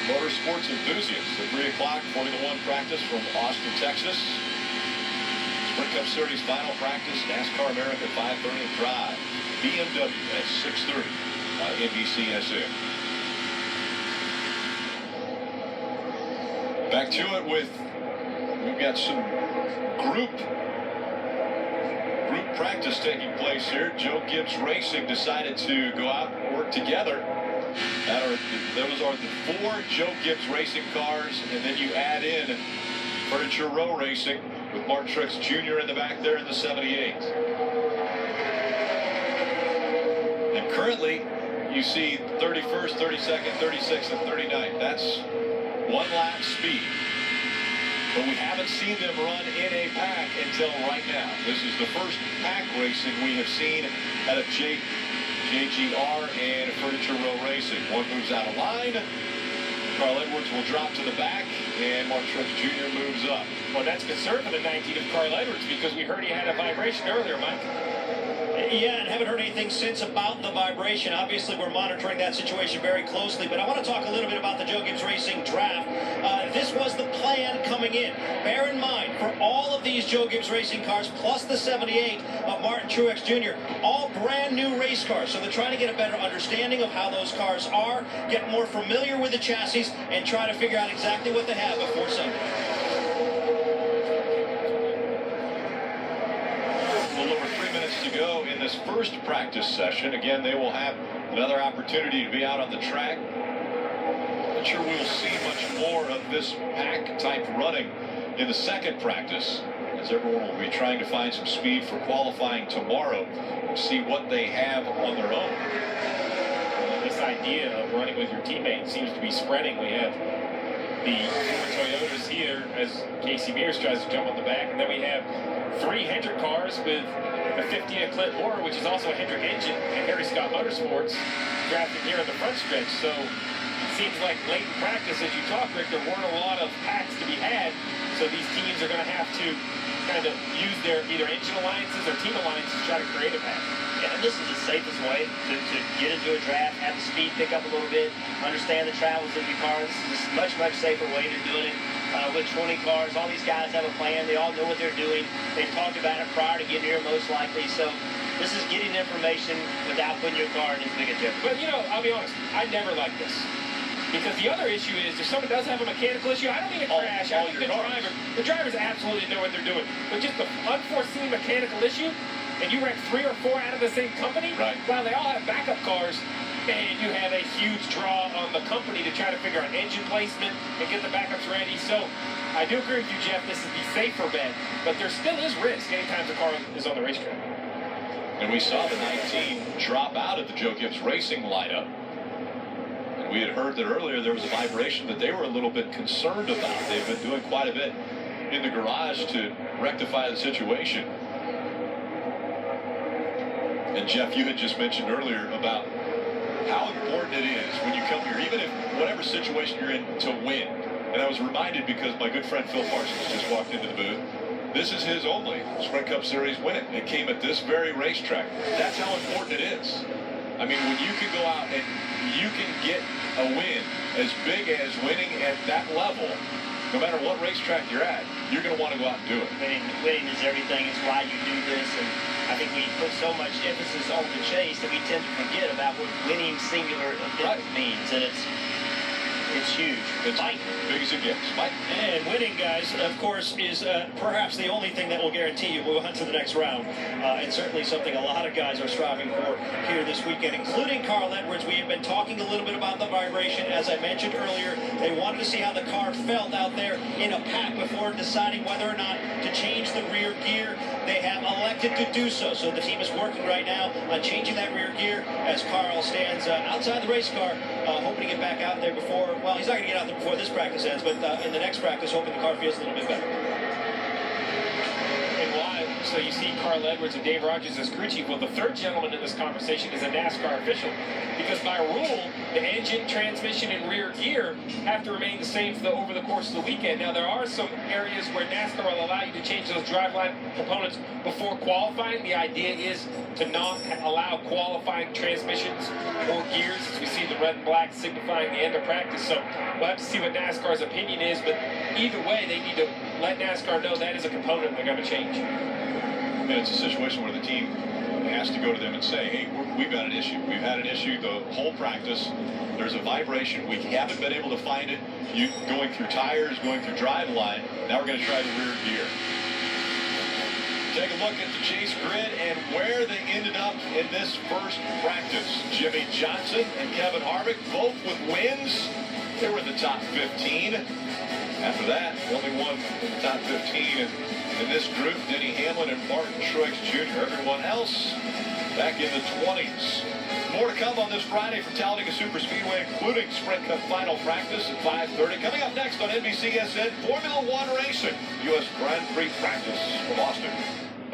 motorsports enthusiasts. The 3 o'clock Formula One practice from Austin, Texas. Sprint Cup Series final practice, NASCAR America 5:30 and drive. BMW at 6:30 on NBCSN. Back to it we've got some group practice taking place here. Joe Gibbs Racing decided to go out and work together. Those are the 4 Joe Gibbs Racing cars, and then you add in Furniture Row Racing with Martin Truex Jr. in the back there in the 78. And currently, you see 31st, 32nd, 36th, and 39th. That's 1 lap speed. But we haven't seen them run in a pack until right now. This is the first pack racing we have seen out of JGR and Furniture Row Racing. One moves out of line. Carl Edwards will drop to the back, and Martin Truex Jr. moves up. Well, that's concern for the 19 of Carl Edwards because we heard he had a vibration earlier, Mike. Yeah, and haven't heard anything since about the vibration. Obviously, we're monitoring that situation very closely, but I want to talk a little bit about the Joe Gibbs Racing draft. This was the plan coming in. Bear in mind, for all of these Joe Gibbs Racing cars, plus the 78 of Martin Truex Jr., all brand new race cars. So they're trying to get a better understanding of how those cars are, get more familiar with the chassis, and try to figure out exactly what they have before Sunday. To go in this first practice session. Again, they will have another opportunity to be out on the track. Not sure we'll see much more of this pack type running in the second practice, as everyone will be trying to find some speed for qualifying tomorrow and see what they have on their own. This idea of running with your teammates seems to be spreading. We have the 4 Toyotas here as Casey Mears tries to jump on the back, and then we have 3 Hendrick cars with the 50 and Clint Moore, which is also a Hendrick engine, and Harry Scott Motorsports drafted here in the front stretch. So it seems like late in practice, as you talk, Rick, there weren't a lot of packs to be had. So these teams are going to have to kind of use their either engine alliances or team alliances to try to create a pack. Yeah, and this is the safest way to get into a draft, have the speed pick up a little bit, understand the travels of your cars. This is a much, much safer way to doing it. With 20 cars, all these guys have a plan. They all know what they're doing. They've talked about it prior to getting here, most likely. So this is getting information without putting your car in as big a jeopardy. But, you know, I'll be honest, I never like this. Because the other issue is, if someone does have a mechanical issue, I don't mean a crash. I think the drivers absolutely know what they're doing. But just the unforeseen mechanical issue, and you rank 3 or 4 out of the same company, right, while they all have backup cars, and you have a huge draw on the company to try to figure out engine placement and get the backups ready. So I do agree with you, Jeff. This is the safer bet, but there still is risk anytime the car is on the racetrack. And we saw the 19 drop out of the Joe Gibbs Racing lineup. And we had heard that earlier there was a vibration that they were a little bit concerned about. They've been doing quite a bit in the garage to rectify the situation. And Jeff, you had just mentioned earlier about how important it is when you come here, even if whatever situation you're in, to win. And I was reminded because my good friend Phil Parsons just walked into the booth. This is his only Sprint Cup Series win. It came at this very racetrack. That's how important it is. I mean, when you can go out and you can get a win as big as winning at that level, no matter what racetrack you're at, you're going to want to go out and do it. Winning is everything. It's why you do this. And I think we put so much emphasis on the chase that we tend to forget about what winning singular event means. And it's huge. It's big as it gets. Mike? And winning, guys, of course, is perhaps the only thing that will guarantee you move on to the next round. And certainly something a lot of guys are striving for here this weekend, including Carl Edwards. We have been talking a little bit about the vibration. As I mentioned earlier, they wanted to see how the car felt out there in a pack before deciding whether or not to change the rear gear. They have elected to do so. So the team is working right now on changing that rear gear as Carl stands outside the race car, hoping to get back out there before, well, he's not going to get out there before this practice ends, but in the next practice, hoping the car feels a little bit better. And So you see Carl Edwards and Dave Rogers as crew chief. Well, the third gentleman in this conversation is a NASCAR official, because by rule, the engine, transmission, and rear gear have to remain the same over the course of the weekend. Now, there are some areas where NASCAR will allow you to change those driveline components before qualifying. The idea is to not allow qualifying transmissions or gears, as we see the red and black signifying the end of practice. So we'll have to see what NASCAR's opinion is, but either way, they need to let NASCAR know that is a component they're going to change. And it's a situation where the team has to go to them and say, hey, we've got an issue. We've had an issue the whole practice. There's a vibration. We haven't been able to find it. You going through tires, going through driveline. Now we're going to try the rear gear. Take a look at the chase grid and where they ended up in this first practice. Jimmy Johnson and Kevin Harvick, both with wins. They were in the top 15. After that, the only one in the top 15 in this group, Denny Hamlin and Martin Truex Jr. Everyone else back in the 20s. More to come on this Friday from Talladega Superspeedway, including Sprint Cup final practice at 5:30. Coming up next on NBCSN, Formula One Racing, U.S. Grand Prix practice from Austin.